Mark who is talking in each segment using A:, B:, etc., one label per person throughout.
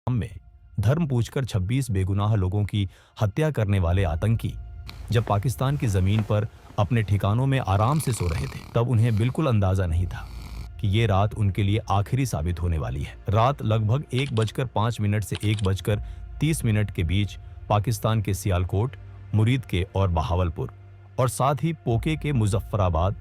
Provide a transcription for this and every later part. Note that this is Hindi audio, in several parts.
A: में धर्म पूछकर 26 बेगुनाह लोगों की हत्या करने वाले आतंकी जब पाकिस्तान की जमीन पर अपने ठिकानों में आराम से सो रहे थे, तब उन्हें बिल्कुल अंदाजा नहीं था कि ये रात उनके लिए आखिरी साबित होने वाली है। रात लगभग 1:05 से 1:30 के बीच पाकिस्तान के सियालकोट, मुरीद के और बहावलपुर और साथ ही पोके के मुजफ्फराबाद,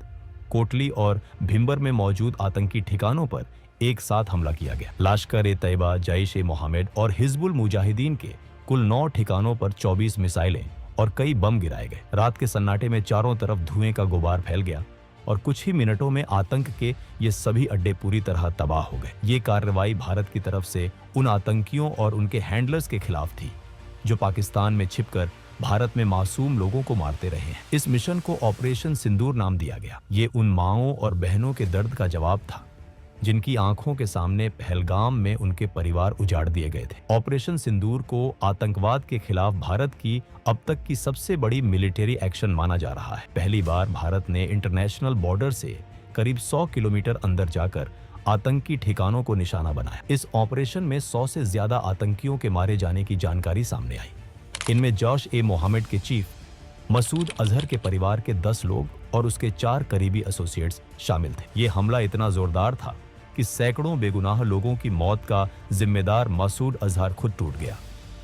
A: कोटली और भिंबर में मौजूद आतंकी ठिकानों पर एक साथ हमला किया गया। लश्कर-ए-तैयबा, जैश-ए-मोहम्मद और हिजबुल मुजाहिदीन के कुल 9 ठिकानों पर 24 मिसाइलें और कई बम गिराए गए। रात के सन्नाटे में चारों तरफ धुएं का गुबार फैल गया और कुछ ही मिनटों में आतंक के ये सभी अड्डे पूरी तरह तबाह हो गए। ये कार्रवाई भारत की तरफ से उन आतंकियों और उनके हैंडलर्स के खिलाफ थी जो पाकिस्तान में छिपकर भारत में मासूम लोगों को मारते रहे हैं। इस मिशन को ऑपरेशन सिंदूर नाम दिया गया। ये उन माओं और बहनों के दर्द का जवाब था जिनकी आंखों के सामने पहलगाम में उनके परिवार उजाड़ दिए गए थे। ऑपरेशन सिंदूर को आतंकवाद के खिलाफ भारत की अब तक की सबसे बड़ी मिलिट्री एक्शन माना जा रहा है। पहली बार भारत ने इंटरनेशनल बॉर्डर से करीब 100 किलोमीटर अंदर जाकर आतंकी ठिकानों को निशाना बनाया। इस ऑपरेशन में 100 से ज्यादा आतंकियों के मारे जाने की जानकारी सामने आई। इनमें जैश-ए-मोहम्मद के चीफ मसूद अजहर के परिवार के 10 लोग और उसके 4 करीबी एसोसिएट्स शामिल थे। ये हमला इतना जोरदार था कि सैकड़ों बेगुनाह लोगों की मौत का जिम्मेदार मसूद अजहर खुद टूट गया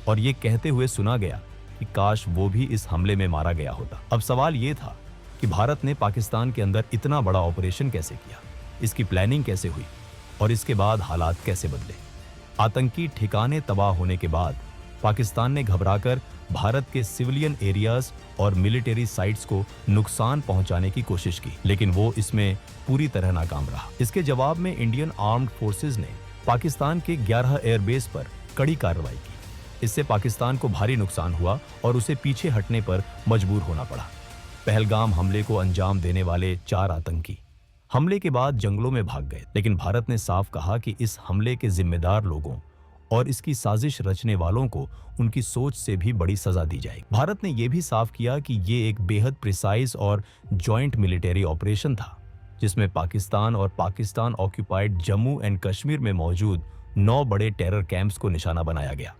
A: और ये कहते हुए सुना गया कि काश वो भी इस हमले में मारा गया होता। अब सवाल ये था कि भारत ने पाकिस्तान के अंदर इतना बड़ा ऑपरेशन कैसे किया, इसकी प्लानिंग कैसे हुई और इसके बाद हालात कैसे बदले। आतंकी ठिकाने तबाह होने के बाद पाकिस्तान ने घबराकर भारत के सिविलियन एरियाज और मिलिट्री साइट्स को नुकसान पहुंचाने की कोशिश की, लेकिन वो इसमें पूरी तरह नाकाम रहा। इसके जवाब में इंडियन आर्म्ड फोर्सेस ने पाकिस्तान के 11 एयरबेस पर कड़ी कार्रवाई की। इससे पाकिस्तान को भारी नुकसान हुआ और उसे पीछे हटने पर मजबूर होना पड़ा। पहलगाम हमले को अंजाम देने वाले 4 आतंकी हमले के बाद जंगलों में भाग गए, लेकिन भारत ने साफ कहा कि इस हमले के जिम्मेदार लोगों और इसकी साजिश रचने वालों को उनकी सोच से भी बड़ी सजा दी जाएगी। भारत ने यह भी साफ किया कि ये एक बेहद प्रिसाइज और जॉइंट मिलिट्री ऑपरेशन था जिसमें पाकिस्तान और पाकिस्तान ऑक्यूपाइड जम्मू एंड कश्मीर में मौजूद 9 बड़े टेरर कैंप्स को निशाना बनाया गया।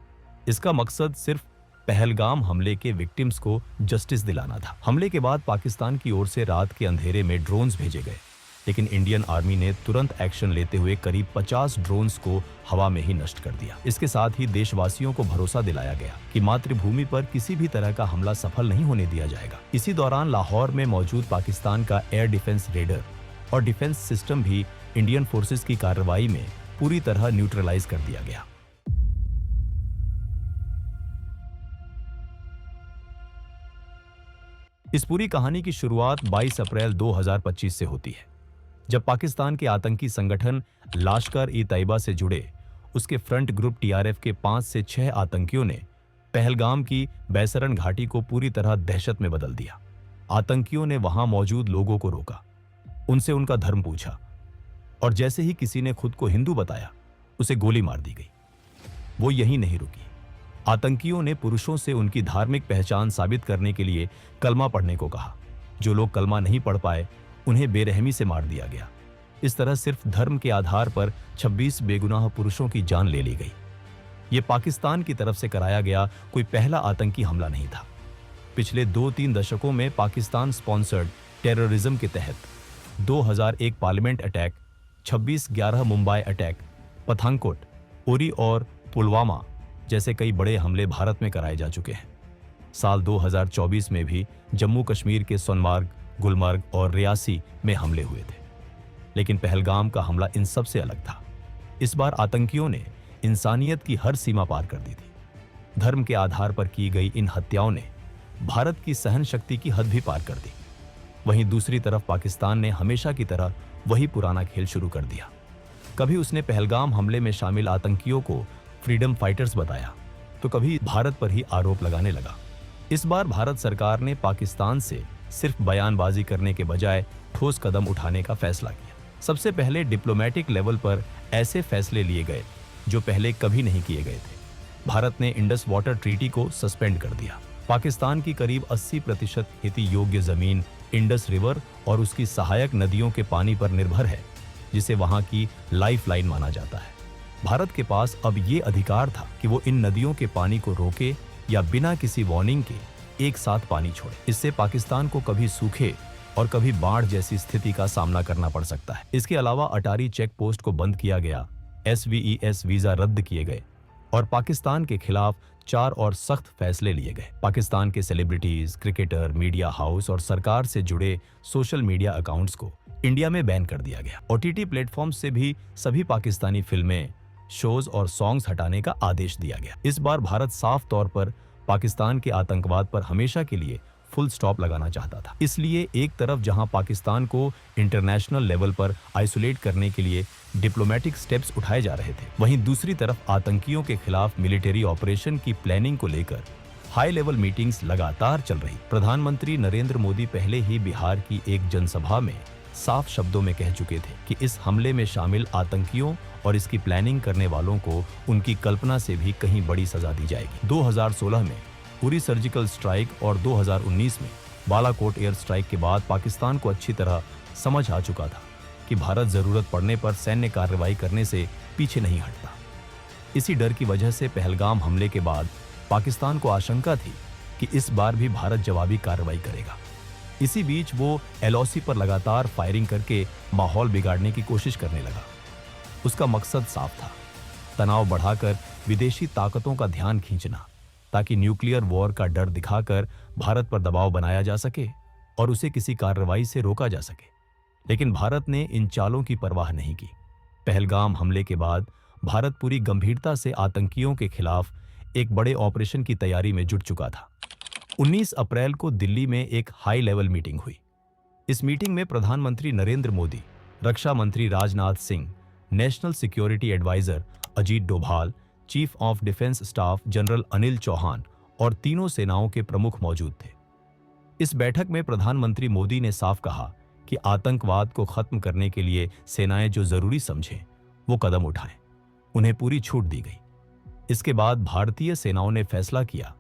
A: इसका मकसद सिर्फ पहलगाम हमले के विक्टिम्स को जस्टिस दिलाना था। हमले के बाद पाकिस्तान की ओर से रात के अंधेरे में ड्रोन्स भेजे गए, लेकिन इंडियन आर्मी ने तुरंत एक्शन लेते हुए करीब 50 ड्रोन्स को हवा में ही नष्ट कर दिया। इसके साथ ही देशवासियों को भरोसा दिलाया गया कि मातृभूमि पर किसी भी तरह का हमला सफल नहीं होने दिया जाएगा। इसी दौरान लाहौर में मौजूद पाकिस्तान का एयर डिफेंस रेडर और डिफेंस सिस्टम भी इंडियन फोर्सेस की कार्रवाई में पूरी तरह न्यूट्रलाइज कर दिया गया। इस पूरी कहानी की शुरुआत 22 अप्रैल 2025 से होती है, जब पाकिस्तान के आतंकी संगठन लश्कर-ए-तैयबा से जुड़े उसके फ्रंट ग्रुप टीआरएफ के 5 से 6 आतंकियों ने पहलगाम की बैसरन घाटी को पूरी तरह दहशत में बदल दिया। आतंकियों ने वहां मौजूद लोगों को रोका, उनसे उनका धर्म पूछा और जैसे ही किसी ने खुद को हिंदू बताया, उसे गोली मार दी गई। वो यहीं नहीं रुकी। आतंकियों ने पुरुषों से उनकी धार्मिक पहचान साबित करने के लिए कलमा पढ़ने को कहा। जो लोग कलमा नहीं पढ़ पाए, उन्हें बेरहमी से मार दिया गया। इस तरह सिर्फ धर्म के आधार पर 26 बेगुनाह पुरुषों की जान ले ली गई। ये पाकिस्तान की तरफ से कराया गया कोई पहला आतंकी हमला नहीं था। पिछले 2-3 दशकों में पाकिस्तान स्पॉन्सर्ड टेररिज्म के तहत 2001 parliament attack, 26/11 Mumbai attack, Pathankot, Uri और पुलवामा जैसे कई बड़े हमले भारत में कराए जा चुके हैं। साल 2024 में भी जम्मू कश्मीर के सोनमार्ग, गुलमर्ग और रियासी में हमले हुए थे, लेकिन पहलगाम का हमला इन सब से अलग था। इस बार आतंकियों ने इंसानियत की हर सीमा पार कर दी थी। धर्म के आधार पर की गई इन हत्याओं ने भारत की सहन शक्ति की हद भी पार कर दी। वहीं दूसरी तरफ पाकिस्तान ने हमेशा की तरह वही पुराना खेल शुरू कर दिया। कभी उसने पहलगाम हमले में शामिल आतंकियों को फ्रीडम फाइटर्स बताया, तो कभी भारत पर ही आरोप लगाने लगा। इस बार भारत सरकार ने पाकिस्तान से सिर्फ बयानबाजी करने के बजाय ठोस कदम उठाने का फैसला किया। सबसे पहले डिप्लोमेटिक लेवल पर ऐसे फैसले लिए गए जो पहले कभी नहीं किए गए थे। भारत ने इंडस वाटर ट्रीटी को सस्पेंड कर दिया। पाकिस्तान की करीब 80% खेती योग्य जमीन इंडस रिवर और उसकी सहायक नदियों के पानी पर निर्भर है, जिसे वहां की लाइफलाइन माना जाता है। भारत के पास अब ये अधिकार था कि वो इन नदियों के पानी को रोके या बिना किसी वार्निंग के एक साथ पानी छोड़े। इससे पाकिस्तान को कभी सूखे और कभी बाढ़ जैसी स्थिति का सामना करना पड़ सकता है। इसके अलावा अटारी चेक पोस्ट को बंद किया गया, SVES वीजा रद्द किए गए और पाकिस्तान के खिलाफ 4 और सख्त फैसले लिए गए। पाकिस्तान के सेलिब्रिटीज, क्रिकेटर, मीडिया हाउस और सरकार से जुड़े सोशल मीडिया अकाउंट्स को इंडिया में बैन कर दिया गया। OTT प्लेटफॉर्म से भी सभी पाकिस्तानी फिल्में, शोज और सॉन्ग्स हटाने का आदेश दिया गया। इस बार भारत साफ तौर पर पाकिस्तान के आतंकवाद पर हमेशा के लिए फुल स्टॉप लगाना चाहता था। इसलिए एक तरफ जहां पाकिस्तान को इंटरनेशनल लेवल पर आइसोलेट करने के लिए डिप्लोमेटिक स्टेप्स उठाए जा रहे थे, वहीं दूसरी तरफ आतंकियों के खिलाफ मिलिट्री ऑपरेशन की प्लानिंग को लेकर हाई लेवल मीटिंग्स लगातार चल रही। प्रधानमंत्री नरेंद्र मोदी पहले ही बिहार की एक जनसभा में साफ शब्दों में कह चुके थे कि इस हमले में शामिल आतंकियों और इसकी प्लानिंग करने वालों को उनकी कल्पना से भी कहीं बड़ी सजा दी जाएगी। 2016 में उरी सर्जिकल स्ट्राइक और 2019 में बालाकोट एयर स्ट्राइक के बाद पाकिस्तान को अच्छी तरह समझ आ चुका था कि भारत जरूरत पड़ने पर सैन्य कार्रवाई करने से पीछे नहीं हटता। इसी डर की वजह से पहलगाम हमले के बाद पाकिस्तान को आशंका थी कि इस बार भी भारत जवाबी कार्रवाई करेगा। इसी बीच वो LOC पर लगातार फायरिंग करके माहौल बिगाड़ने की कोशिश करने लगा। उसका मकसद साफ था, तनाव बढ़ाकर विदेशी ताकतों का ध्यान खींचना, ताकि न्यूक्लियर वॉर का डर दिखाकर भारत पर दबाव बनाया जा सके और उसे किसी कार्रवाई से रोका जा सके। लेकिन भारत ने इन चालों की परवाह नहीं की। पहलगाम हमले के बाद भारत पूरी गंभीरता से आतंकियों के खिलाफ एक बड़े ऑपरेशन की तैयारी में जुट चुका था। 19 अप्रैल को दिल्ली में एक हाई लेवल मीटिंग हुई। इस मीटिंग में प्रधानमंत्री नरेंद्र मोदी, रक्षा मंत्री Rajnath Singh, national security adviser Ajit Doval, chief of defence staff general Anil Chauhan और तीनों सेनाओं के प्रमुख मौजूद थे। इस बैठक में प्रधानमंत्री मोदी ने साफ कहा कि आतंकवाद को खत्म करने के लिए सेनाएं जो जरूरी समझें वो कदम उठाएं। उन्हें पूरी छूट दी गई। इसके बाद भारतीय सेनाओं ने फैसला किया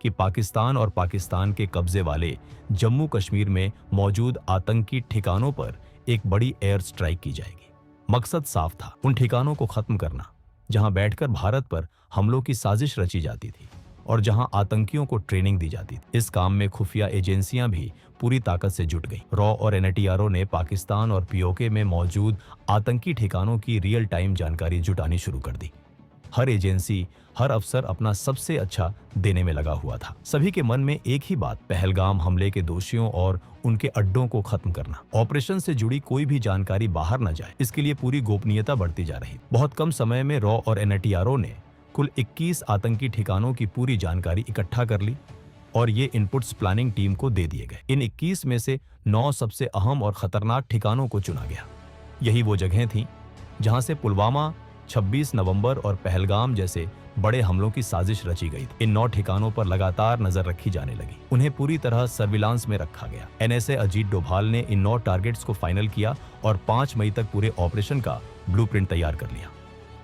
A: कि पाकिस्तान और पाकिस्तान के कब्जे वाले जम्मू कश्मीर में मौजूद आतंकी ठिकानों पर एक बड़ी एयर स्ट्राइक की जाएगी। मकसद साफ था, उन ठिकानों को खत्म करना जहां बैठकर भारत पर हमलों की साजिश रची जाती थी और जहां आतंकियों को ट्रेनिंग दी जाती थी। इस काम में खुफिया एजेंसियां भी पूरी ताकत से जुट गईं। रॉ और NTRO ने पाकिस्तान और POK में मौजूद आतंकी ठिकानों की रियल टाइम जानकारी जुटानी शुरू कर दी। हर एजेंसी, हर अफसर अपना सबसे अच्छा देने में लगा हुआ था। सभी के मन में एक ही बात, पहलगाम हमले के दोषियों और उनके अड्डों को खत्म करना। ऑपरेशन से जुड़ी कोई भी जानकारी बाहर न जाए, इसके लिए पूरी गोपनीयता बढ़ती जा रही। बहुत कम समय में रॉ और NTRO ने कुल 21 आतंकी ठिकानों की पूरी जानकारी इकट्ठा कर ली और ये इनपुट्स प्लानिंग टीम को दे दिए गए। इन 21 में से 9 सबसे अहम और खतरनाक ठिकानों को चुना गया। यही वो जगहें थीं जहां से पुलवामा, 26 नवंबर और पहलगाम जैसे बड़े हमलों की साजिश रची गई। इन 9 ठिकानों पर लगातार नजर रखी जाने लगी। उन्हें पूरी तरह सर्विलांस में रखा गया। NSA अजीत डोभाल ने इन 9 टारगेट्स को फाइनल किया और 5 मई तक पूरे ऑपरेशन का ब्लूप्रिंट तैयार कर लिया।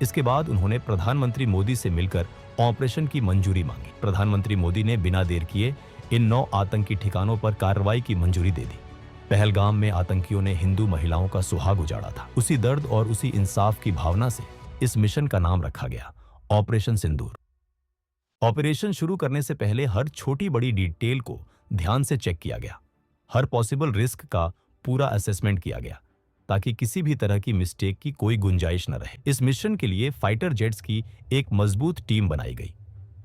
A: इसके बाद उन्होंने प्रधानमंत्री मोदी से मिलकर ऑपरेशन की मंजूरी मांगी। प्रधानमंत्री मोदी ने बिना देर किए इन 9 आतंकी ठिकानों पर कार्रवाई की मंजूरी दे दी। पहलगाम में आतंकियों ने हिंदू महिलाओं का सुहाग उजाड़ा था। उसी दर्द और उसी इंसाफ की भावना से इस मिशन का नाम रखा गया, ऑपरेशन सिंदूर। ऑपरेशन शुरू करने से पहले हर छोटी बड़ी डिटेल को ध्यान से चेक किया गया। हर पॉसिबल रिस्क का पूरा असेसमेंट किया गया ताकि किसी भी तरह की मिस्टेक की कोई गुंजाइश न रहे। इस मिशन के लिए फाइटर जेट्स की एक मजबूत टीम बनाई गई।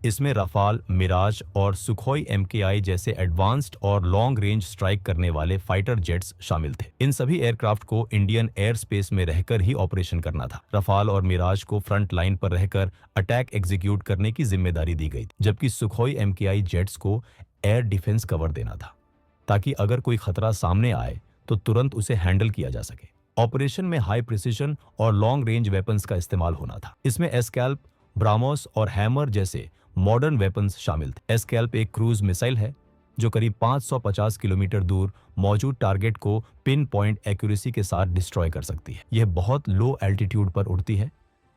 A: इसमें रफाल, मिराज और सुखोई MKI जैसे एडवांस्ड और लॉन्ग रेंज स्ट्राइक करने वाले फाइटर जेट्स शामिल थे। इन सभी एयरक्राफ्ट को इंडियन एयर स्पेस में रहकर ही ऑपरेशन करना था। रफाल और मिराज को फ्रंट लाइन पर रहकर अटैक एग्जीक्यूट करने की जिम्मेदारी दी गई, जबकि सुखोई MKI जेट्स को एयर डिफेंस कवर देना था ताकि अगर कोई खतरा सामने आए तो तुरंत उसे हैंडल किया जा सके। ऑपरेशन में हाई प्रिसिशन और लॉन्ग रेंज वेपन्स का इस्तेमाल होना था। इसमें एस्कैल्प, ब्राह्मोस और हैमर जैसे मॉडर्न वेपन्स शामिल थे। एस्कैल्प एक क्रूज मिसाइल है जो करीब 550 किलोमीटर दूर मौजूद टारगेट को पिन पॉइंट एक्यूरेसी के साथ डिस्ट्रॉय कर सकती है। यह बहुत लो एल्टीट्यूड पर उड़ती है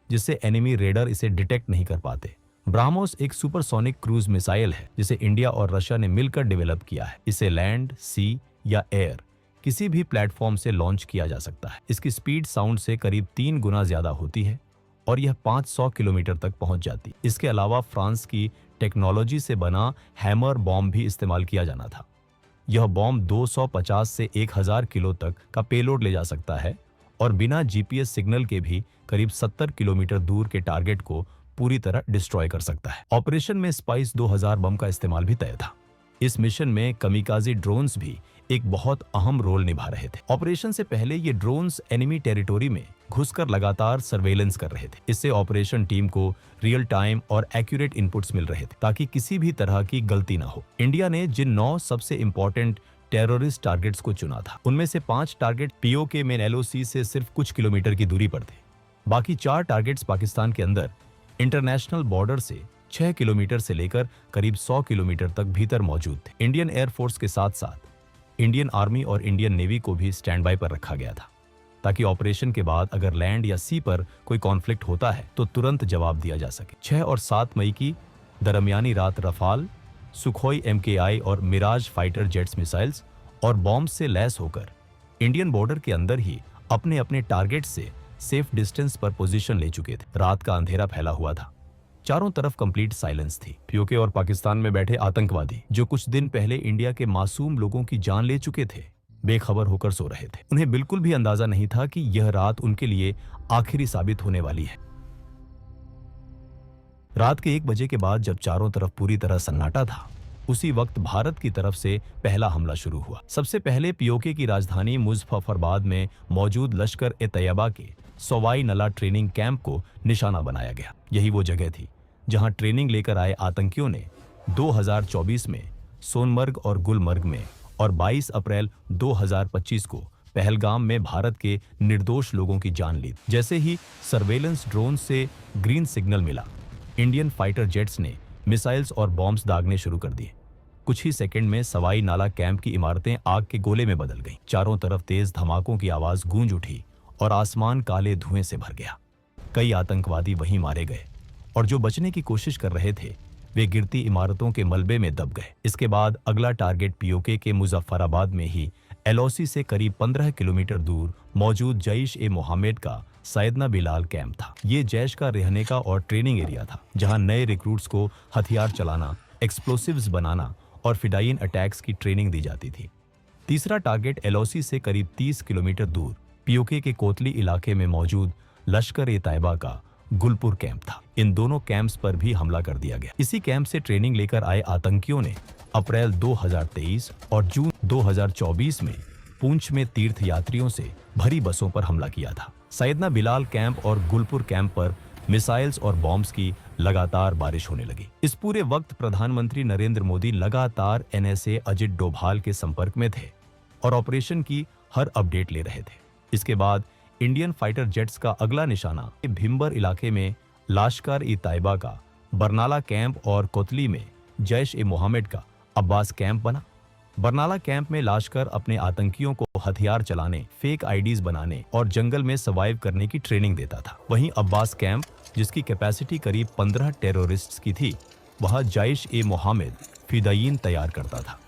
A: जिससे एनिमी रेडर इसे डिटेक्ट नहीं कर पाते। ब्राह्मोस एक सुपरसोनिक क्रूज मिसाइल है जिसे इंडिया और रशिया ने मिलकर डेवलप किया है। इसे लैंड, सी या एयर किसी भी प्लेटफॉर्म से लॉन्च किया जा सकता है। इसकी स्पीड साउंड से करीब 3 गुना ज्यादा होती है और यह 500 किलोमीटर तक पहुंच जाती। इसके अलावा फ्रांस की टेक्नोलॉजी से बना हैमर बॉम्ब भी इस्तेमाल किया जाना था। यह बॉम्ब 250 से 1000 किलो तक का पेलोड ले जा सकता है और बिना जीपीएस सिग्नल के भी करीब 70 किलोमीटर दूर के टारगेट को पूरी तरह डिस्ट्रॉय कर सकता है। ऑपरेशन में स्पाइस 2000 बम का इस्तेमाल भी तय था। इस मिशन में कमिकाजी ड्रोन्स भी एक बहुत अहम रोल निभा रहे थे। ऑपरेशन से पहले ये ड्रोन्स एनिमी टेरिटोरी में घुसकर लगातार सर्वेलेंस कर रहे थे। इससे ऑपरेशन टीम को रियल टाइम और एक्यूरेट इनपुट्स मिल रहे थे ताकि किसी भी तरह की गलती न हो। इंडिया ने जिन 9 सबसे इंपॉर्टेंट टेररिस्ट टारगेट्स को चुना था, उनमें से 5 टारगेट पीओके मेन एलओसी से सिर्फ कुछ किलोमीटर की दूरी पर थे। बाकी 4 टारगेट्स पाकिस्तान के अंदर इंटरनेशनल बॉर्डर से 6 किलोमीटर से लेकर करीब 100 किलोमीटर तक भीतर मौजूद थे। इंडियन एयरफोर्स के साथ साथ इंडियन आर्मी और इंडियन नेवी को भी स्टैंड बाय पर रखा गया था ताकि ऑपरेशन के बाद अगर लैंड या सी पर कोई कॉन्फ्लिक्ट होता है तो तुरंत जवाब दिया जा सके। 6 और 7 मई की दरमियानी रात रफाल, सुखोई MKI और मिराज फाइटर जेट्स मिसाइल्स और बॉम्ब से लैस होकर इंडियन बॉर्डर के अंदर ही अपने अपने टारगेट से सेफ डिस्टेंस पर पोजीशन ले चुके थे। रात का अंधेरा फैला हुआ था, चारों तरफ कंप्लीट साइलेंस थी। पीओके और पाकिस्तान में बैठे आतंकवादी जो कुछ दिन पहले इंडिया के मासूम लोगों की जान ले चुके थे, बेखबर होकर सो रहे थे। उन्हें बिल्कुल भी अंदाजा नहीं था कि यह रात उनके लिए आखिरी साबित होने वाली है। रात के 1 बजे के बाद जब चारों तरफ पूरी तरह सन्नाटा था, उसी वक्त भारत की तरफ से पहला हमला शुरू हुआ। सबसे पहले पीओके की राजधानी मुजफ्फराबाद में मौजूद लश्कर-ए-तैयबा के सवाई नला ट्रेनिंग कैंप को निशाना बनाया गया। यही वो जगह थी जहां ट्रेनिंग लेकर आए आतंकियों ने 2024 में सोनमर्ग और गुलमर्ग में और 22 अप्रैल 2025 को पहलगाम में भारत के निर्दोष लोगों की जान ली। जैसे ही सर्वेलेंस ड्रोन से ग्रीन सिग्नल मिला, इंडियन फाइटर जेट्स ने मिसाइल्स और बॉम्ब्स दागने शुरू कर दिए। कुछ ही सेकंड में सवाई नाला कैंप की इमारतें आग के गोले में बदल गईं। चारों तरफ तेज धमाकों की आवाज गूंज उठी और आसमान काले धुएं से भर गया। कई आतंकवादी वहीं मारे गए और जो बचने की कोशिश कर रहे थे वे गिरती इमारतों के मलबे में दब गए। इसके बाद अगला टारगेट पीओके के मुजफ्फराबाद में ही एलओसी से करीब 15 किलोमीटर दूर मौजूद जैश-ए-मोहम्मद का सैयदना बिलाल कैंप था। ये जैश का रहने का और ट्रेनिंग एरिया था जहां नए रिक्रूट्स को हथियार चलाना, एक्सप्लोसिव्स बनाना और फिडाइन अटैक्स की ट्रेनिंग दी जाती थी। तीसरा टारगेट एलओसी से करीब 30 किलोमीटर दूर पीओके के कोतली इलाके में मौजूद लश्कर-ए-तैयबा का गुलपुर कैंप था। इन दोनों कैंप्स पर भी हमला कर दिया गया। इसी कैंप से ट्रेनिंग लेकर आए आतंकियों ने अप्रैल 2023 और जून 2024 में पुंछ में तीर्थ यात्रियों से भरी बसों पर हमला किया था। सैयदना बिलाल कैंप और गुलपुर कैंप पर मिसाइल्स और बॉम्ब्स की लगातार बारिश होने लगी। इस पूरे वक्त प्रधानमंत्री नरेंद्र मोदी लगातार NSA अजित डोभाल के संपर्क में थे और ऑपरेशन की हर अपडेट ले रहे थे। इसके बाद इंडियन फाइटर जेट्स का अगला निशाना भिम्बर इलाके में लश्कर-ए-तैयबा का बरनाला कैंप और कोतली में जैश-ए-मोहम्मद का अब्बास कैंप बना। बरनाला कैंप में लश्कर अपने आतंकियों को हथियार चलाने, फेक आईडीज बनाने और जंगल में सर्वाइव करने की ट्रेनिंग देता था। वहीं अब्बास कैंप, जिसकी कैपेसिटी करीब 15 टेररिस्ट्स की थी, वहां जैश-ए-मोहम्मद फिदायीन तैयार करता था।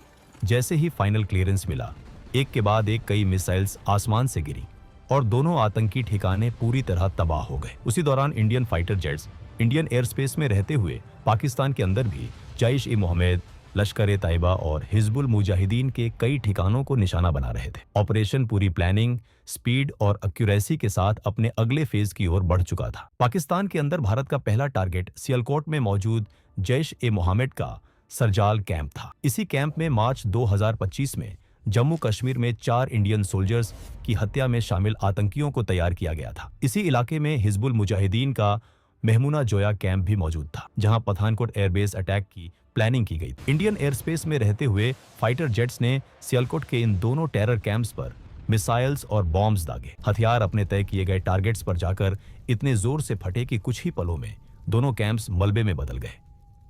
A: जैसे ही फाइनल क्लियरेंस मिला, एक के बाद एक कई मिसाइल्स आसमान से गिरी और दोनों आतंकी ठिकाने पूरी तरह तबाह हो गए। उसी दौरान Indian fighter jets Indian air space में रहते हुए पाकिस्तान के अंदर भी जैश-ए-मोहम्मद, लश्कर-ए-तैयबा और हिजबुल मुजाहिदीन के कई ठिकानों को निशाना बना रहे थे। ऑपरेशन पूरी प्लानिंग, स्पीड और एक्यूरेसी के साथ अपने अगले फेज की ओर बढ़ चुका था। पाकिस्तान के अंदर भारत का पहला टारगेट सियालकोट में मौजूद जैश-ए-मोहम्मद का सरजाल कैंप था। इसी कैंप में मार्च 2025 में जम्मू कश्मीर में 4 इंडियन सोल्जर्स की हत्या में शामिल आतंकियों को तैयार किया गया था। इसी इलाके में हिजबुल मुजाहिदीन का मेहमुना जोया कैंप भी मौजूद था, जहां पठानकोट एयरबेस अटैक की प्लानिंग की गई। इंडियन एयर स्पेस में रहते हुए फाइटर जेट्स ने सियालकोट के इन दोनों टेरर कैंप्स पर मिसाइल्स और बॉम्ब्स दागे। हथियार अपने तय किए गए टारगेट्स पर जाकर इतने जोर से फटे कि कुछ ही पलों में दोनों कैंप्स मलबे में बदल गए।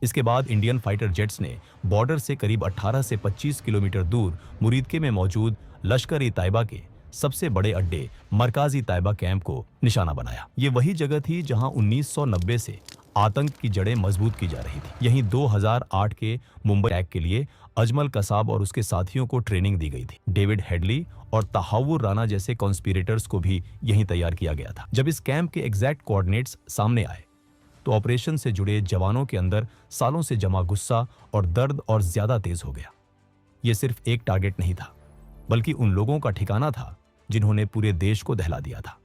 A: इसके बाद इंडियन फाइटर जेट्स ने बॉर्डर से करीब 18 से 25 किलोमीटर दूर मुरीदके में मौजूद लश्कर-ए-तैयबा के सबसे बड़े अड्डे मरकाजी तैयबा कैंप को निशाना बनाया। ये वही जगह थी जहां 1990 से आतंक की जड़ें मजबूत की जा रही थी। यहीं 2008 के मुंबई अटैक के लिए अजमल कसाब और उसके साथियों को ट्रेनिंग दी गई थी। डेविड हेडली और तहावुर राणा जैसे कॉन्स्पिरेटर्स को भी यहीं तैयार किया गया था। जब इस कैंप के एग्जैक्ट कोऑर्डिनेट्स सामने आए तो ऑपरेशन से जुड़े जवानों के अंदर सालों से जमा गुस्सा और दर्द और ज्यादा तेज हो गया। यह सिर्फ एक टारगेट नहीं था, बल्कि उन लोगों का ठिकाना था जिन्होंने पूरे देश को दहला दिया था।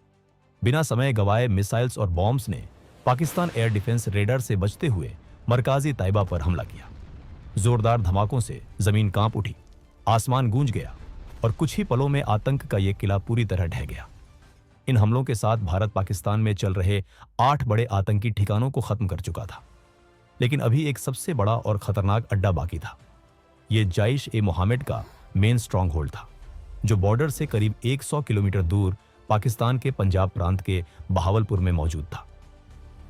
A: बिना समय गवाए मिसाइल्स और बॉम्ब्स ने पाकिस्तान एयर डिफेंस रेडार से बचते हुए मरकाजी तैयबा पर हमला किया। जोरदार धमाकों से जमीन कांप उठी, आसमान गूंज गया और कुछ ही पलों में आतंक का यह किला पूरी तरह ढह गया। इन हमलों के साथ भारत पाकिस्तान में चल रहे 8 बड़े आतंकी ठिकानों को खत्म कर चुका था, लेकिन अभी एक सबसे बड़ा और खतरनाक अड्डा बाकी था। यह जैश ए मोहम्मद का मेन स्ट्रॉन्ग होल्ड था, जो बॉर्डर से करीब 100 किलोमीटर दूर पाकिस्तान के पंजाब प्रांत के बहावलपुर में मौजूद था।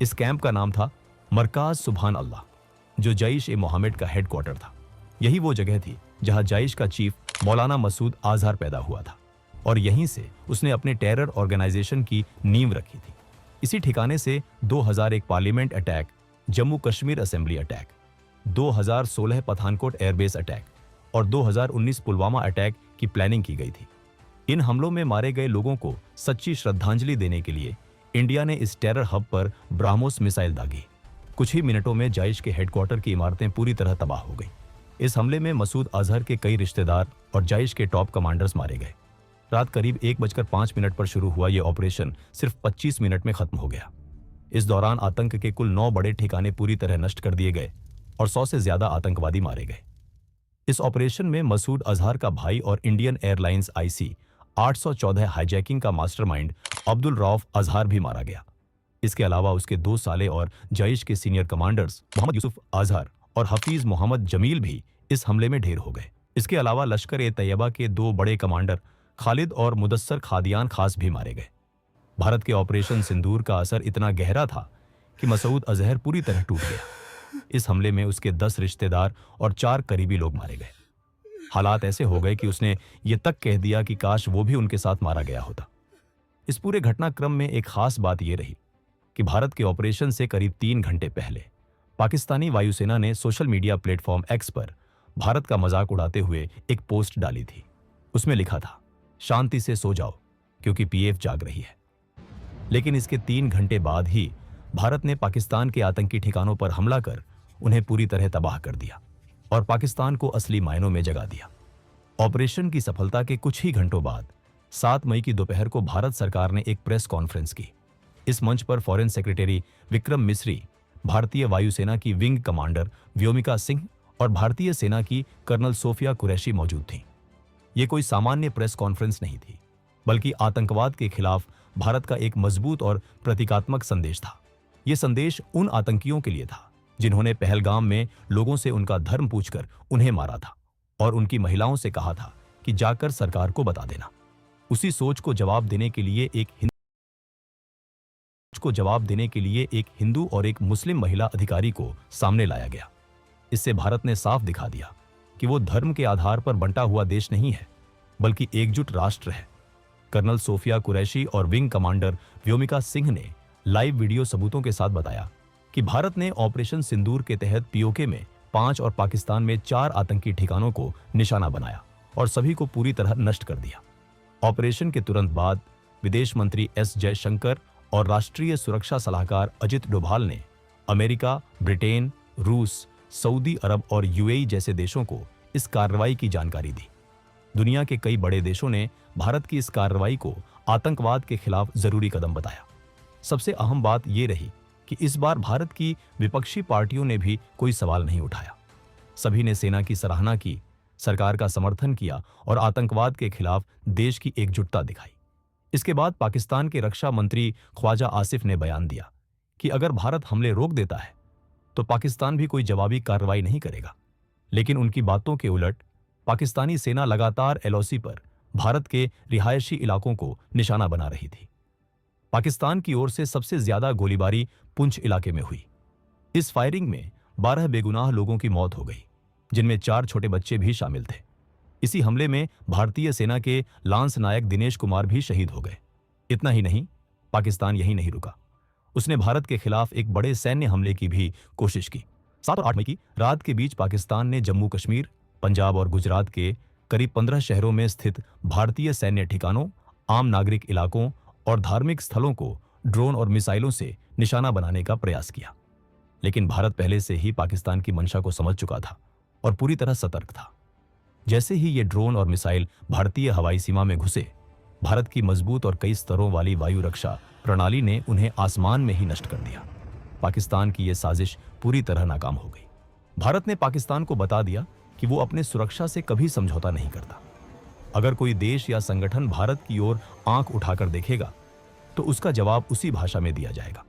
A: इस कैंप का नाम था मरकाज सुभान अल्लाह, जो जैश ए मोहम्मद का हेडक्वार्टर था। यही वो जगह थी जहां जैश का चीफ मौलाना मसूद अजहर पैदा हुआ था और यहीं से उसने अपने टेरर ऑर्गेनाइजेशन की नींव रखी थी। इसी ठिकाने से 2001 parliament attack, Jammu Kashmir assembly attack, 2016 Pathankot airbase attack और 2019 पुलवामा अटैक की प्लानिंग की गई थी। इन हमलों में मारे गए लोगों को सच्ची श्रद्धांजलि देने के लिए इंडिया ने इस टेरर हब पर ब्राह्मोस मिसाइल दागी। कुछ ही मिनटों में जैश के हेडक्वार्टर की इमारतें पूरी तरह तबाह हो गई। इस हमले में मसूद अजहर के कई रिश्तेदार और जैश के टॉप कमांडर्स मारे गए। रात करीब 1:05 पर शुरू हुआ यह ऑपरेशन सिर्फ 25 मिनट में खत्म हो गया। इस दौरान आतंक के कुल 9 बड़े ठिकाने पूरी तरह नष्ट कर दिए गए और 100 से ज्यादा आतंकवादी मारे गए। इस ऑपरेशन में मसूद अजहर का भाई और इंडियन एयरलाइंस IC 814 हाईजैकिंग का मास्टरमाइंड अब्दुल रऊफ अजहर भी मारा गया। इसके अलावा उसके 2 साले और जैश के सीनियर कमांडर्स मोहम्मद यूसुफ अजहर और हफीज मोहम्मद जमील भी इस हमले में ढेर हो गए। इसके अलावा लश्कर ए तैयबा के 2 बड़े कमांडर खालिद और मुदस्सर खादियान खास भी मारे गए। भारत के ऑपरेशन सिंदूर का असर इतना गहरा था कि मसूद अजहर पूरी तरह टूट गया। इस हमले में उसके 10 रिश्तेदार और 4 करीबी लोग मारे गए। हालात ऐसे हो गए कि उसने ये तक कह दिया कि काश वो भी उनके साथ मारा गया होता। इस पूरे घटनाक्रम में एक खास बात यह रही कि भारत के ऑपरेशन से करीब 3 घंटे पहले पाकिस्तानी वायुसेना ने सोशल मीडिया प्लेटफॉर्म एक्स पर भारत का मजाक उड़ाते हुए एक पोस्ट डाली थी। उसमें लिखा था, शांति से सो जाओ क्योंकि PF जाग रही है। लेकिन इसके 3 घंटे बाद ही भारत ने पाकिस्तान के आतंकी ठिकानों पर हमला कर उन्हें पूरी तरह तबाह कर दिया और पाकिस्तान को असली मायनों में जगा दिया। ऑपरेशन की सफलता के कुछ ही घंटों बाद 7 मई की दोपहर को भारत सरकार ने एक प्रेस कॉन्फ्रेंस की। इस मंच पर फॉरेन सेक्रेटरी विक्रम मिस्री, भारतीय वायुसेना की विंग कमांडर व्योमिका सिंह और भारतीय सेना की कर्नल सोफिया कुरैशी मौजूद थीं। ये कोई सामान्य प्रेस कॉन्फ्रेंस नहीं थी, बल्कि आतंकवाद के खिलाफ भारत का एक मजबूत और प्रतीकात्मक संदेश था। यह संदेश उन आतंकियों के लिए था जिन्होंने पहलगाम में लोगों से उनका धर्म पूछकर उन्हें मारा था और उनकी महिलाओं से कहा था कि जाकर सरकार को बता देना। उसी सोच को जवाब देने के लिए एक हिंदू और एक मुस्लिम महिला अधिकारी को सामने लाया गया। इससे भारत ने साफ दिखा दिया कि वो धर्म के आधार पर बंटा हुआ देश नहीं है, बल्कि एकजुट राष्ट्र है। कर्नल सोफिया कुरैशी और विंग कमांडर व्योमिका सिंह ने लाइव वीडियो सबूतों के साथ बताया कि भारत ने ऑपरेशन सिंदूर के तहत POK में 5 और पाकिस्तान में 4 आतंकी ठिकानों को निशाना बनाया और सभी को पूरी तरह नष्ट कर दिया। ऑपरेशन के तुरंत बाद विदेश मंत्री S जयशंकर और राष्ट्रीय सुरक्षा सलाहकार अजित डोभाल ने अमेरिका, ब्रिटेन, रूस, सऊदी अरब और UAE जैसे देशों को इस कार्रवाई की जानकारी दी। दुनिया के कई बड़े देशों ने भारत की इस कार्रवाई को आतंकवाद के खिलाफ जरूरी कदम बताया। सबसे अहम बात यह रही कि इस बार भारत की विपक्षी पार्टियों ने भी कोई सवाल नहीं उठाया। सभी ने सेना की सराहना की, सरकार का समर्थन किया और आतंकवाद के खिलाफ देश की एकजुटता दिखाई। इसके बाद पाकिस्तान के रक्षा मंत्री ख्वाजा आसिफ ने बयान दिया कि अगर भारत हमले रोक देता है तो पाकिस्तान भी कोई जवाबी कार्रवाई नहीं करेगा। लेकिन उनकी बातों के उलट पाकिस्तानी सेना लगातार LOC पर भारत के रिहायशी इलाकों को निशाना बना रही थी। पाकिस्तान की ओर से सबसे ज्यादा गोलीबारी पुंछ इलाके में हुई। इस फायरिंग में 12 बेगुनाह लोगों की मौत हो गई, जिनमें 4 छोटे बच्चे भी शामिल थे। इसी हमले में भारतीय सेना के लांस नायक दिनेश कुमार भी शहीद हो गए। इतना ही नहीं, पाकिस्तान यहीं नहीं रुका। उसने भारत के खिलाफ एक बड़े सैन्य हमले की भी कोशिश की। 7 और 8 मई की रात के बीच पाकिस्तान ने जम्मू कश्मीर, पंजाब और गुजरात के करीब 15 शहरों में स्थित भारतीय सैन्य ठिकानों, आम नागरिक इलाकों और धार्मिक स्थलों को ड्रोन और मिसाइलों से निशाना बनाने का प्रयास किया। लेकिन भारत पहले से ही पाकिस्तान की मंशा को समझ चुका था और पूरी तरह सतर्क था। जैसे ही ये ड्रोन और मिसाइल भारतीय हवाई सीमा में घुसे, भारत की मजबूत और कई स्तरों वाली वायु रक्षा प्रणाली ने उन्हें आसमान में ही नष्ट कर दिया। पाकिस्तान की यह साजिश पूरी तरह नाकाम हो गई। भारत ने पाकिस्तान को बता दिया कि वो अपने सुरक्षा से कभी समझौता नहीं करता। अगर कोई देश या संगठन भारत की ओर आंख उठाकर देखेगा तो उसका जवाब उसी भाषा में दिया जाएगा।